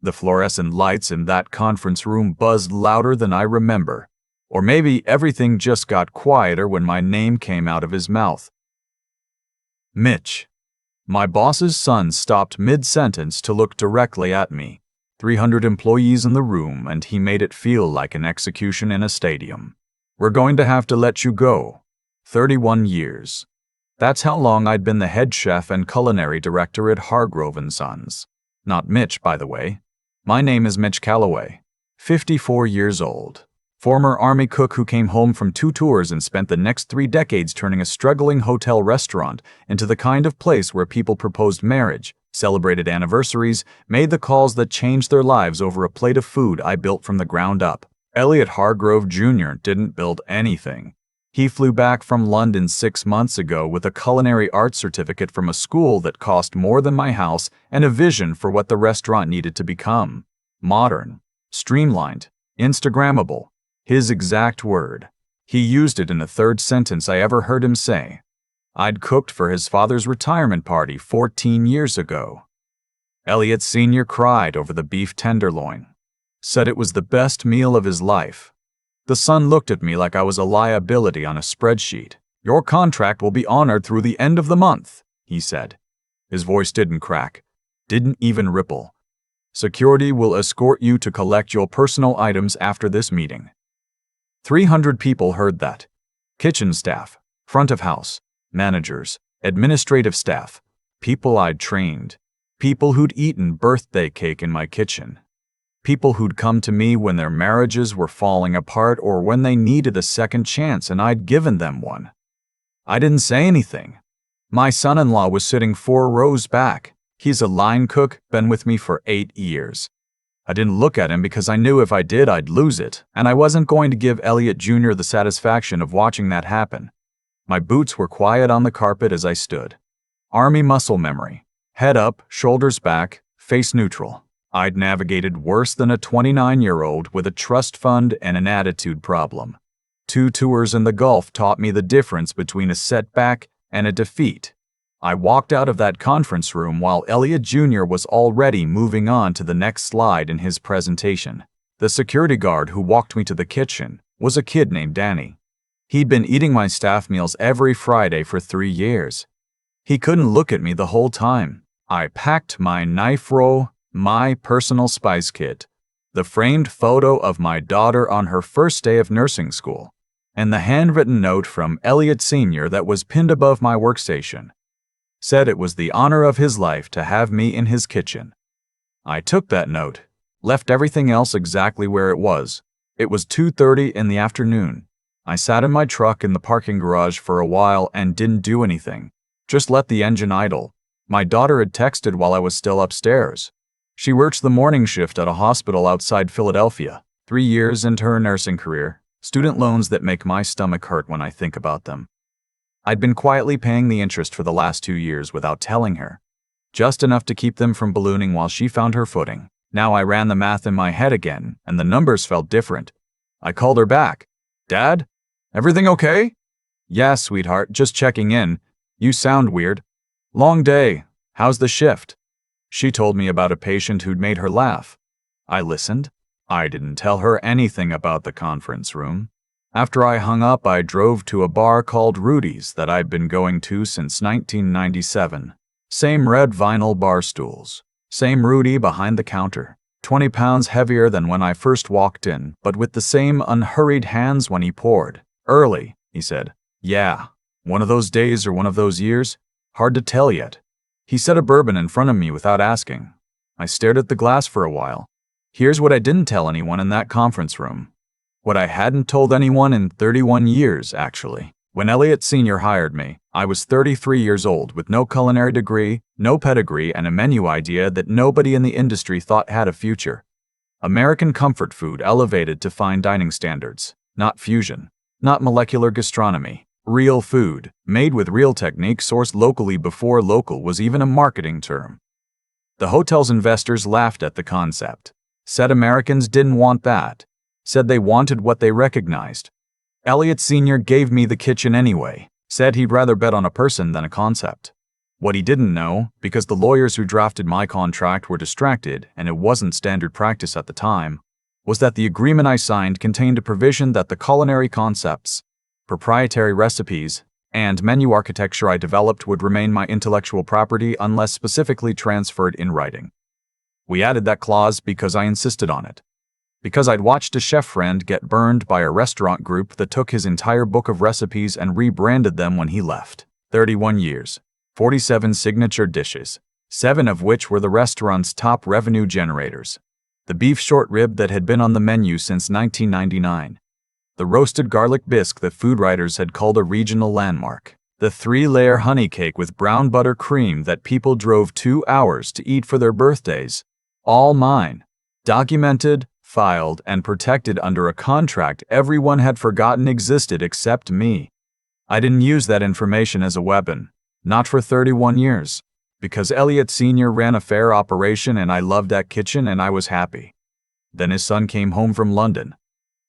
The fluorescent lights in that conference room buzzed louder than I remember. Or maybe everything just got quieter when my name came out of his mouth. Mitch. My boss's son stopped mid-sentence to look directly at me. 300 employees in the room, and he made it feel like an execution in a stadium. We're going to have to let you go. 31 years. That's how long I'd been the head chef and culinary director at Hargrove & Sons. Not Mitch, by the way. My name is Mitch Calloway, 54 years old. Former Army cook who came home from 2 tours and spent the next 3 decades turning a struggling hotel restaurant into the kind of place where people proposed marriage, celebrated anniversaries, made the calls that changed their lives over a plate of food I built from the ground up. Elliot Junior didn't build anything. He flew back from London 6 months ago with a culinary arts certificate from a school that cost more than my house and a vision for what the restaurant needed to become. Modern, streamlined, Instagrammable. His exact word. He used it in the 3rd sentence I ever heard him say. I'd cooked for his father's retirement party 14 years ago. Elliot Sr. cried over the beef tenderloin. Said it was the best meal of his life. The son looked at me like I was a liability on a spreadsheet. Your contract will be honored through the end of the month, he said. His voice didn't crack, didn't even ripple. Security will escort you to collect your personal items after this meeting. 300 people heard that. Kitchen staff, front of house, managers, administrative staff, people I'd trained, people who'd eaten birthday cake in my kitchen, people who'd come to me when their marriages were falling apart or when they needed a second chance and I'd given them one. I didn't say anything. My son-in-law was sitting 4 rows back. He's a line cook, been with me for 8 years. I didn't look at him because I knew if I did, I'd lose it, and I wasn't going to give Elliot Jr. the satisfaction of watching that happen. My boots were quiet on the carpet as I stood. Army muscle memory. Head up, shoulders back, face neutral. I'd navigated worse than a 29-year-old with a trust fund and an attitude problem. 2 tours in the Gulf taught me the difference between a setback and a defeat. I walked out of that conference room while Elliot Jr. was already moving on to the next slide in his presentation. The security guard who walked me to the kitchen was a kid named Danny. He'd been eating my staff meals every Friday for 3 years. He couldn't look at me the whole time. I packed my knife roll, my personal spice kit, the framed photo of my daughter on her first day of nursing school, and the handwritten note from Elliot Sr. that was pinned above my workstation. Said it was the honor of his life to have me in his kitchen. I took that note, left everything else exactly where it was. It was 2:30 in the afternoon. I sat in my truck in the parking garage for a while and didn't do anything, just let the engine idle. My daughter had texted while I was still upstairs. She works the morning shift at a hospital outside Philadelphia, 3 years into her nursing career, student loans that make my stomach hurt when I think about them. I'd been quietly paying the interest for the last 2 years without telling her, just enough to keep them from ballooning while she found her footing. Now I ran the math in my head again, and the numbers felt different. I called her back. Dad? Everything okay? Yeah, sweetheart, just checking in. You sound weird. Long day. How's the shift? She told me about a patient who'd made her laugh. I listened. I didn't tell her anything about the conference room. After I hung up, I drove to a bar called Rudy's that I'd been going to since 1997. Same red vinyl bar stools. Same Rudy behind the counter. 20 pounds heavier than when I first walked in, but with the same unhurried hands when he poured. Early, he said. Yeah. One of those days or one of those years? Hard to tell yet. He set a bourbon in front of me without asking. I stared at the glass for a while. Here's what I didn't tell anyone in that conference room. What I hadn't told anyone in 31 years, actually. When Elliot Sr. hired me, I was 33 years old with no culinary degree, no pedigree, and a menu idea that nobody in the industry thought had a future. American comfort food elevated to fine dining standards. Not fusion. Not molecular gastronomy. Real food, made with real technique, sourced locally before local was even a marketing term. The hotel's investors laughed at the concept. Said Americans didn't want that. Said they wanted what they recognized. Elliot Sr. gave me the kitchen anyway. Said he'd rather bet on a person than a concept. What he didn't know, because the lawyers who drafted my contract were distracted and it wasn't standard practice at the time, was that the agreement I signed contained a provision that the culinary concepts, proprietary recipes, and menu architecture I developed would remain my intellectual property unless specifically transferred in writing. We added that clause because I insisted on it. Because I'd watched a chef friend get burned by a restaurant group that took his entire book of recipes and rebranded them when he left. 31 years, 47 signature dishes, 7 of which were the restaurant's top revenue generators. The beef short rib that had been on the menu since 1999. The roasted garlic bisque that food writers had called a regional landmark. The 3-layer honey cake with brown butter cream that people drove 2 hours to eat for their birthdays. All mine. Documented, filed, and protected under a contract everyone had forgotten existed except me. I didn't use that information as a weapon. Not for 31 years. Because Elliot Sr. ran a fair operation and I loved that kitchen and I was happy. Then his son came home from London.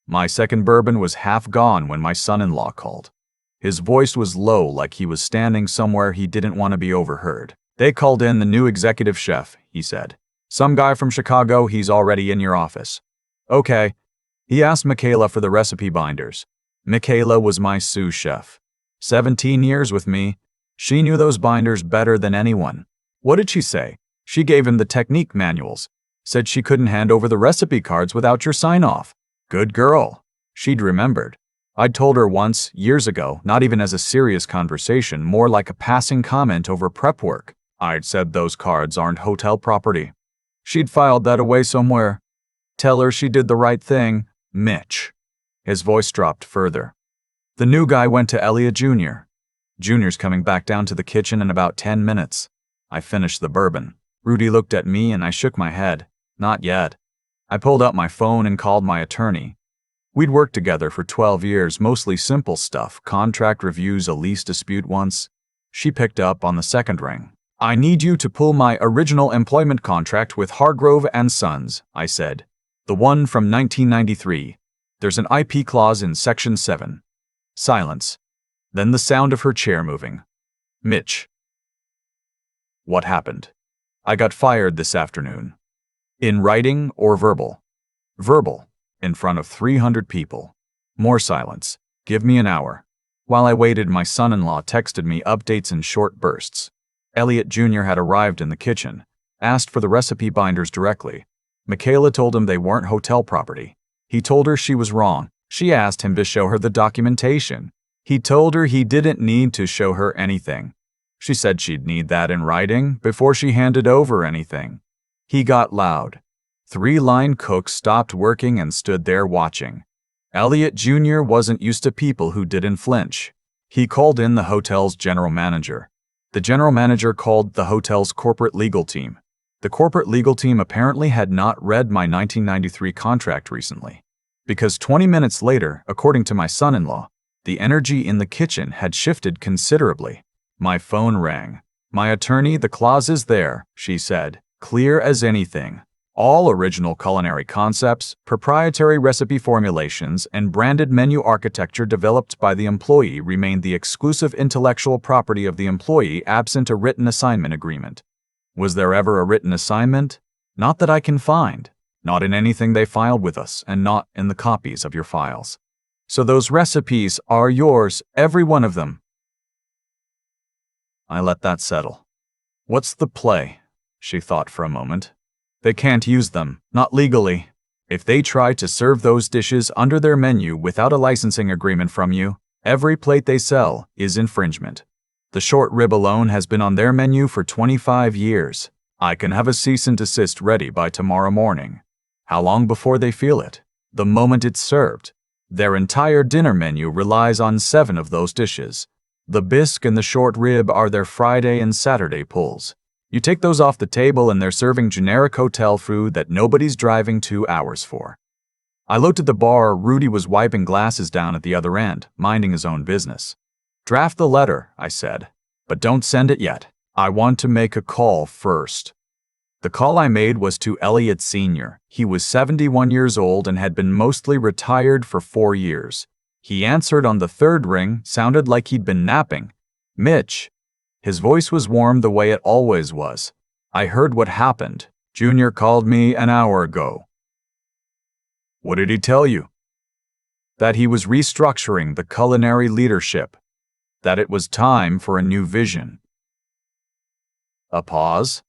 My second bourbon was half gone when my son-in-law called. His voice was low, like he was standing somewhere he didn't want to be overheard. "They called in the new executive chef," he said. "Some guy from Chicago, he's already in your office." "Okay." He asked Michaela for the recipe binders. Michaela was my sous chef. 17 years with me. She knew those binders better than anyone. What did she say? She gave him the technique manuals. Said she couldn't hand over the recipe cards without your sign-off. Good girl. She'd remembered. I'd told her once, years ago, not even as a serious conversation, more like a passing comment over prep work. I'd said those cards aren't hotel property. She'd filed that away somewhere. Tell her she did the right thing, Mitch. His voice dropped further. The new guy went to Elliot Junior. Junior's coming back down to the kitchen in about 10 minutes. I finished the bourbon. Rudy looked at me and I shook my head. Not yet. I pulled out my phone and called my attorney. We'd worked together for 12 years, mostly simple stuff, contract reviews, a lease dispute once. She picked up on the second ring. "I need you to pull my original employment contract with Hargrove and Sons," I said. "The one from 1993. There's an IP clause in Section 7. Silence. Then the sound of her chair moving. "Mitch." "What happened?" "I got fired this afternoon." "In writing or verbal?" "Verbal. In front of 300 people." More silence. "Give me an hour." While I waited, my son-in-law texted me updates in short bursts. Elliot Jr. had arrived in the kitchen, asked for the recipe binders directly. Michaela told him they weren't hotel property. He told her she was wrong. She asked him to show her the documentation. He told her he didn't need to show her anything. She said she'd need that in writing before she handed over anything. He got loud. 3-line cooks stopped working and stood there watching. Elliot Jr. wasn't used to people who didn't flinch. He called in the hotel's general manager. The general manager called the hotel's corporate legal team. The corporate legal team apparently had not read my 1993 contract recently. Because 20 minutes later, according to my son-in-law, the energy in the kitchen had shifted considerably. My phone rang. "My attorney, the clause is there," she said, "clear as anything. All original culinary concepts, proprietary recipe formulations, and branded menu architecture developed by the employee remain the exclusive intellectual property of the employee absent a written assignment agreement." Was there ever a written assignment? Not that I can find. Not in anything they filed with us, and not in the copies of your files. So those recipes are yours, every one of them. I let that settle. "What's the play?" She thought for a moment. "They can't use them, not legally. If they try to serve those dishes under their menu without a licensing agreement from you, every plate they sell is infringement. The short rib alone has been on their menu for 25 years. I can have a cease and desist ready by tomorrow morning. How long before they feel it? The moment it's served. Their entire dinner menu relies on 7 of those dishes. The bisque and the short rib are their Friday and Saturday pulls. You take those off the table and they're serving generic hotel food that nobody's driving 2 hours for." I looked at the bar. Rudy was wiping glasses down at the other end, minding his own business. "Draft the letter," I said, "but don't send it yet. I want to make a call first." The call I made was to Elliot Sr. He was 71 years old and had been mostly retired for 4 years. He answered on the third ring, sounded like he'd been napping. "Mitch." His voice was warm the way it always was. I heard what happened. Junior called me an hour ago. What did he tell you? That he was restructuring the culinary leadership. That it was time for a new vision. A pause.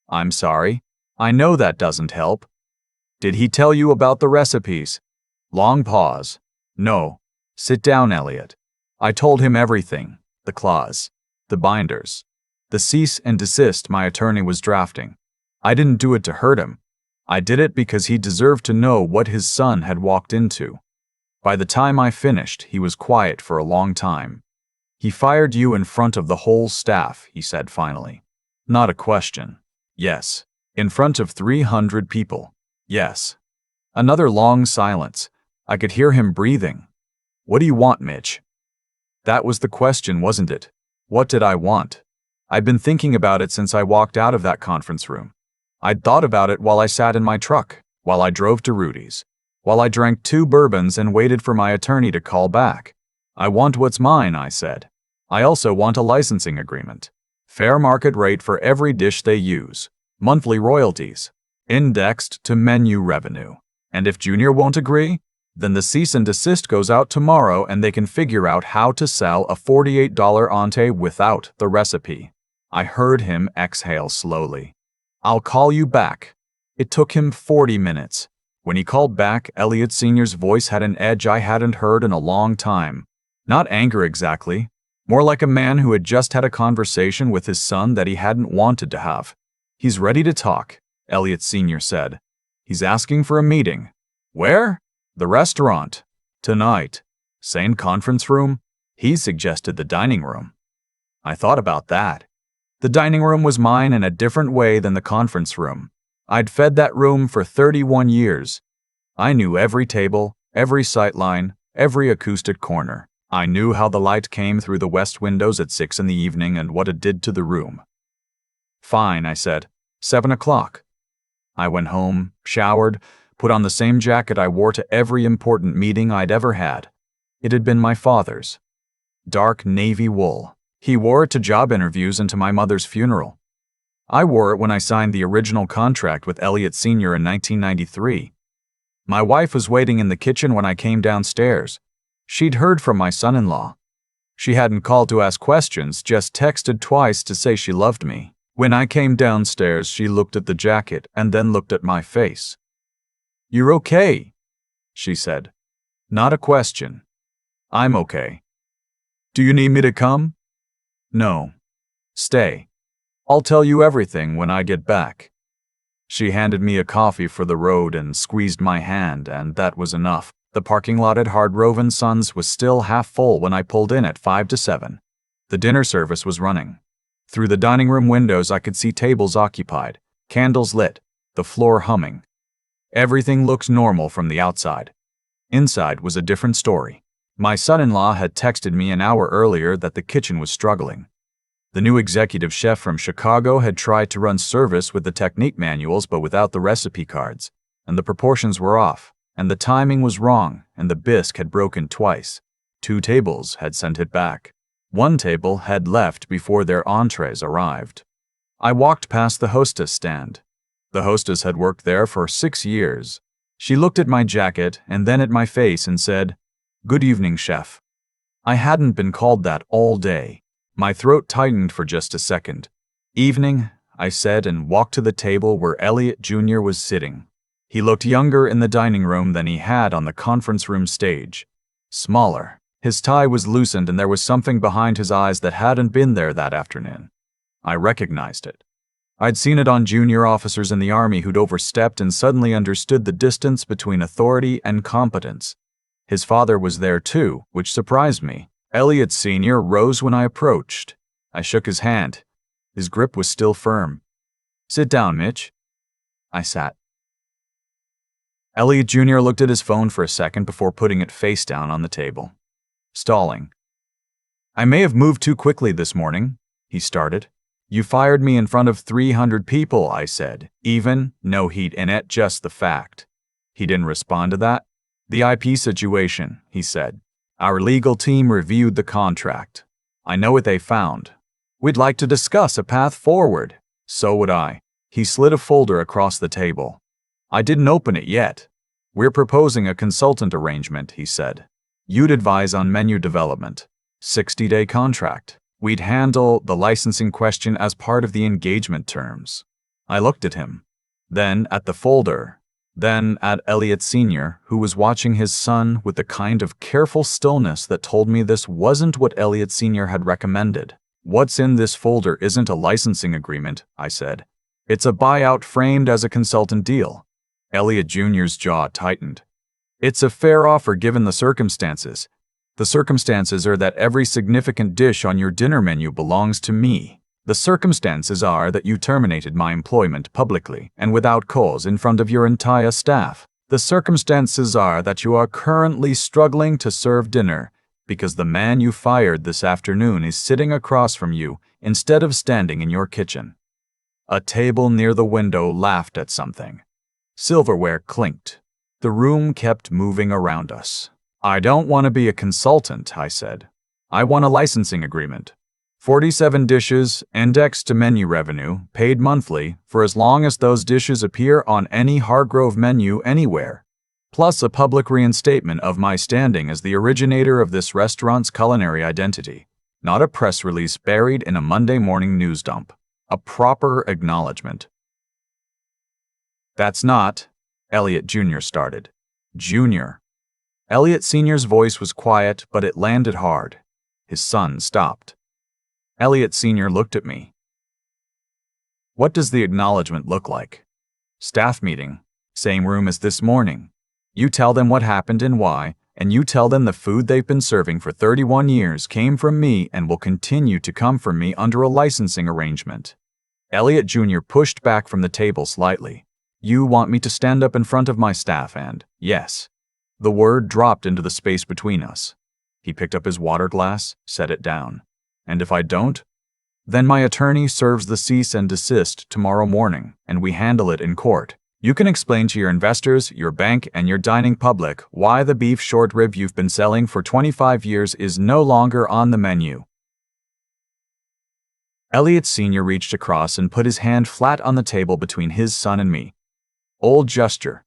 I'm sorry. I know that doesn't help. Did he tell you about the recipes? Long pause. No. Sit down, Elliot. I told him everything. The clause. The binders. The cease and desist my attorney was drafting. I didn't do it to hurt him. I did it because he deserved to know what his son had walked into. By the time I finished, he was quiet for a long time. He fired you in front of the whole staff, he said finally. Not a question. Yes. In front of 300 people. Yes. Another long silence. I could hear him breathing. What do you want, Mitch? That was the question, wasn't it? What did I want? I'd been thinking about it since I walked out of that conference room. I'd thought about it while I sat in my truck, while I drove to Rudy's, while I drank 2 bourbons and waited for my attorney to call back. I want what's mine, I said. I also want a licensing agreement. Fair market rate for every dish they use. Monthly royalties. Indexed to menu revenue. And if Junior won't agree, then the cease and desist goes out tomorrow and they can figure out how to sell a $48 ante without the recipe. I heard him exhale slowly. I'll call you back. It took him 40 minutes. When he called back, Elliot Sr.'s voice had an edge I hadn't heard in a long time. Not anger exactly. More like a man who had just had a conversation with his son that he hadn't wanted to have. He's ready to talk, Elliot Sr. said. He's asking for a meeting. Where? The restaurant. Tonight. Same conference room? He suggested the dining room. I thought about that. The dining room was mine in a different way than the conference room. I'd fed that room for 31 years. I knew every table, every sightline, every acoustic corner. I knew how the light came through the west windows at 6 in the evening and what it did to the room. Fine, I said. 7 o'clock. I went home, showered, put on the same jacket I wore to every important meeting I'd ever had. It had been my father's. Dark navy wool. He wore it to job interviews and to my mother's funeral. I wore it when I signed the original contract with Elliot Sr. in 1993. My wife was waiting in the kitchen when I came downstairs. She'd heard from my son-in-law. She hadn't called to ask questions, just texted twice to say she loved me. When I came downstairs, she looked at the jacket and then looked at my face. "You're okay," she said. Not a question. I'm okay. Do you need me to come? No. Stay. I'll tell you everything when I get back. She handed me a coffee for the road and squeezed my hand, and that was enough. The parking lot at Hardroven Sons was still half full when I pulled in at 5 to 7. The dinner service was running. Through the dining room windows I could see tables occupied, candles lit, the floor humming. Everything looked normal from the outside. Inside was a different story. My son-in-law had texted me an hour earlier that the kitchen was struggling. The new executive chef from Chicago had tried to run service with the technique manuals but without the recipe cards, and the proportions were off, and the timing was wrong, and the bisque had broken twice. 2 tables had sent it back. 1 table had left before their entrees arrived. I walked past the hostess stand. The hostess had worked there for 6 years. She looked at my jacket and then at my face and said, "Good evening, chef." I hadn't been called that all day. My throat tightened for just a second. "Evening," I said and walked to the table where Elliot Junior was sitting. He looked younger in the dining room than he had on the conference room stage. Smaller. His tie was loosened and there was something behind his eyes that hadn't been there that afternoon. I recognized it. I'd seen it on junior officers in the Army who'd overstepped and suddenly understood the distance between authority and competence. His father was there too, which surprised me. Elliot Sr. rose when I approached. I shook his hand. His grip was still firm. "Sit down, Mitch." I sat. Elliot Jr. looked at his phone for a second before putting it face down on the table. Stalling. "I may have moved too quickly this morning," he started. "You fired me in front of 300 people," I said. "Even, no heat in it, just the fact." He didn't respond to that. "The IP situation," he said. "Our legal team reviewed the contract. I know what they found. We'd like to discuss a path forward. So would I. He slid a folder across the table. I didn't open it yet. We're proposing a consultant arrangement, he said. You'd advise on menu development. 60-day contract. We'd handle the licensing question as part of the engagement terms. I looked at him, then at the folder, then at Elliot Sr., who was watching his son with the kind of careful stillness that told me this wasn't what Elliot Sr. had recommended. What's in this folder isn't a licensing agreement, I said. It's a buyout framed as a consultant deal. Elliot Jr.'s jaw tightened. It's a fair offer given the circumstances. The circumstances are that every significant dish on your dinner menu belongs to me. The circumstances are that you terminated my employment publicly and without cause in front of your entire staff. The circumstances are that you are currently struggling to serve dinner because the man you fired this afternoon is sitting across from you instead of standing in your kitchen. A table near the window laughed at something. Silverware clinked. The room kept moving around us. I don't want to be a consultant, I said. I want a licensing agreement. 47 dishes, indexed to menu revenue, paid monthly, for as long as those dishes appear on any Hargrove menu anywhere, plus a public reinstatement of my standing as the originator of this restaurant's culinary identity. Not a press release buried in a Monday morning news dump. A proper acknowledgement. That's not, Elliot Jr. started. Junior. Elliot Sr.'s voice was quiet, but it landed hard. His son stopped. Elliot Sr. looked at me. What does the acknowledgement look like? Staff meeting. Same room as this morning. You tell them what happened and why, and you tell them the food they've been serving for 31 years came from me and will continue to come from me under a licensing arrangement. Elliot Jr. pushed back from the table slightly. You want me to stand up in front of my staff and, yes. The word dropped into the space between us. He picked up his water glass, set it down. And if I don't? Then my attorney serves the cease and desist tomorrow morning, and we handle it in court. You can explain to your investors, your bank, and your dining public why the beef short rib you've been selling for 25 years is no longer on the menu. Elliot Sr. reached across and put his hand flat on the table between his son and me. Old gesture.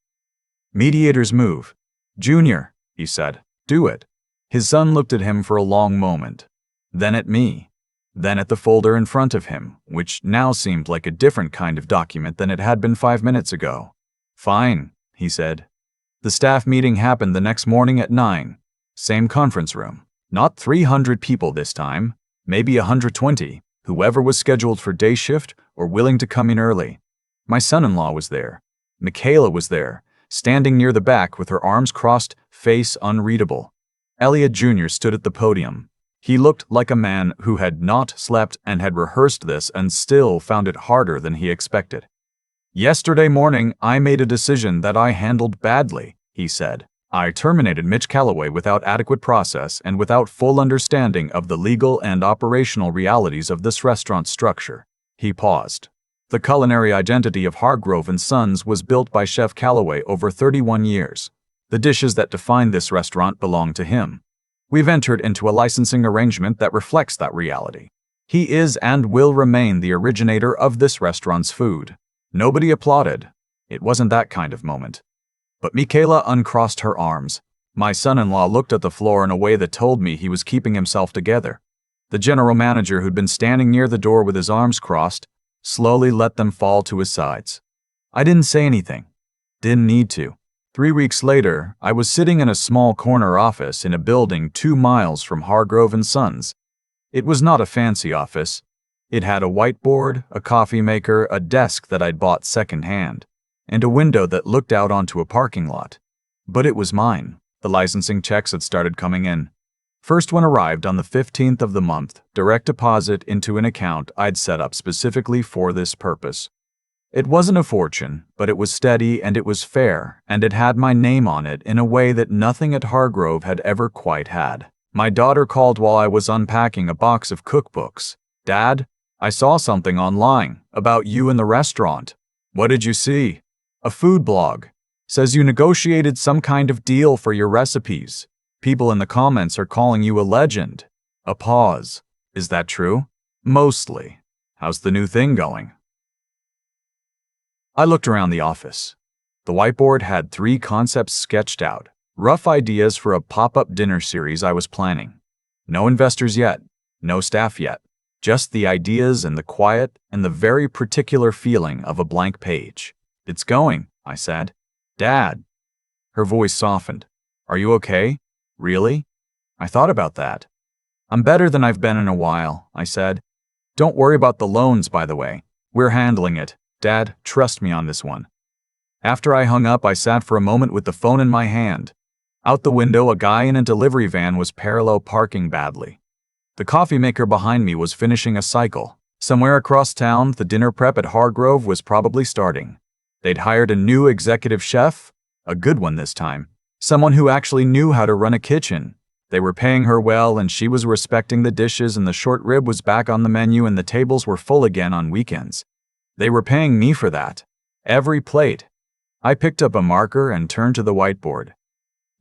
Mediator's move. Junior, he said, do it. His son looked at him for a long moment, then at me, then at the folder in front of him, which now seemed like a different kind of document than it had been 5 minutes ago. Fine, he said. The staff meeting happened the next morning at 9. Same conference room. Not 300 people this time, maybe 120, whoever was scheduled for day shift or willing to come in early. My son-in-law was there. Michaela was there, standing near the back with her arms crossed, face unreadable. Elliot Jr. stood at the podium. He looked like a man who had not slept and had rehearsed this and still found it harder than he expected. Yesterday morning, I made a decision that I handled badly, he said. I terminated Mitch Calloway without adequate process and without full understanding of the legal and operational realities of this restaurant structure. He paused. The culinary identity of Hargrove & Sons was built by Chef Calloway over 31 years. The dishes that define this restaurant belong to him. We've entered into a licensing arrangement that reflects that reality. He is and will remain the originator of this restaurant's food. Nobody applauded. It wasn't that kind of moment. But Michaela uncrossed her arms. My son-in-law looked at the floor in a way that told me he was keeping himself together. The general manager, who'd been standing near the door with his arms crossed, slowly let them fall to his sides. I didn't say anything. Didn't need to. 3 weeks later, I was sitting in a small corner office in a building 2 miles from Hargrove & Sons. It was not a fancy office. It had a whiteboard, a coffee maker, a desk that I'd bought secondhand, and a window that looked out onto a parking lot. But it was mine. The licensing checks had started coming in. First one arrived on the 15th of the month, direct deposit into an account I'd set up specifically for this purpose. It wasn't a fortune, but it was steady and it was fair, and it had my name on it in a way that nothing at Hargrove had ever quite had. My daughter called while I was unpacking a box of cookbooks. Dad, I saw something online about you in the restaurant. What did you see? A food blog. Says you negotiated some kind of deal for your recipes. People in the comments are calling you a legend. A pause. Is that true? Mostly. How's the new thing going? I looked around the office. The whiteboard had 3 concepts sketched out, rough ideas for a pop-up dinner series I was planning. No investors yet, no staff yet, just the ideas and the quiet and the very particular feeling of a blank page. It's going, I said. Dad. Her voice softened. Are you okay? Really? I thought about that. I'm better than I've been in a while, I said. Don't worry about the loans, by the way. We're handling it. Dad, trust me on this one. After I hung up, I sat for a moment with the phone in my hand. Out the window, a guy in a delivery van was parallel parking badly. The coffee maker behind me was finishing a cycle. Somewhere across town, the dinner prep at Hargrove was probably starting. They'd hired a new executive chef, a good one this time, someone who actually knew how to run a kitchen. They were paying her well, and she was respecting the dishes, and the short rib was back on the menu, and the tables were full again on weekends. They were paying me for that. Every plate. I picked up a marker and turned to the whiteboard.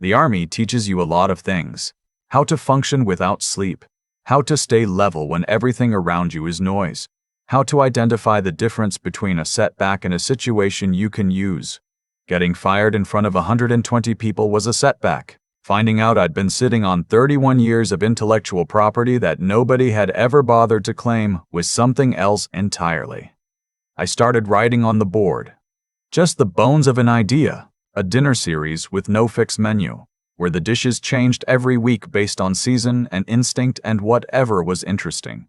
The Army teaches you a lot of things. How to function without sleep. How to stay level when everything around you is noise. How to identify the difference between a setback and a situation you can use. Getting fired in front of 120 people was a setback. Finding out I'd been sitting on 31 years of intellectual property that nobody had ever bothered to claim was something else entirely. I started writing on the board. Just the bones of an idea, a dinner series with no fixed menu, where the dishes changed every week based on season and instinct and whatever was interesting.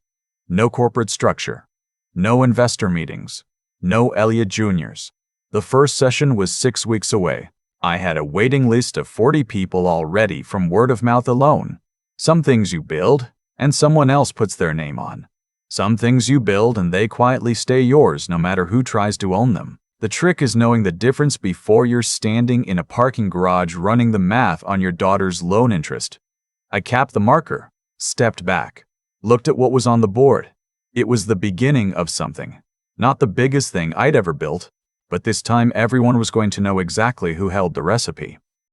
No corporate structure. No investor meetings. No Elliot Juniors. The first session was 6 weeks away. I had a waiting list of 40 people already from word of mouth alone. Some things you build, and someone else puts their name on. Some things you build and they quietly stay yours no matter who tries to own them. The trick is knowing the difference before you're standing in a parking garage running the math on your daughter's loan interest. I capped the marker, stepped back, looked at what was on the board. It was the beginning of something. Not the biggest thing I'd ever built, but this time everyone was going to know exactly who held the recipe.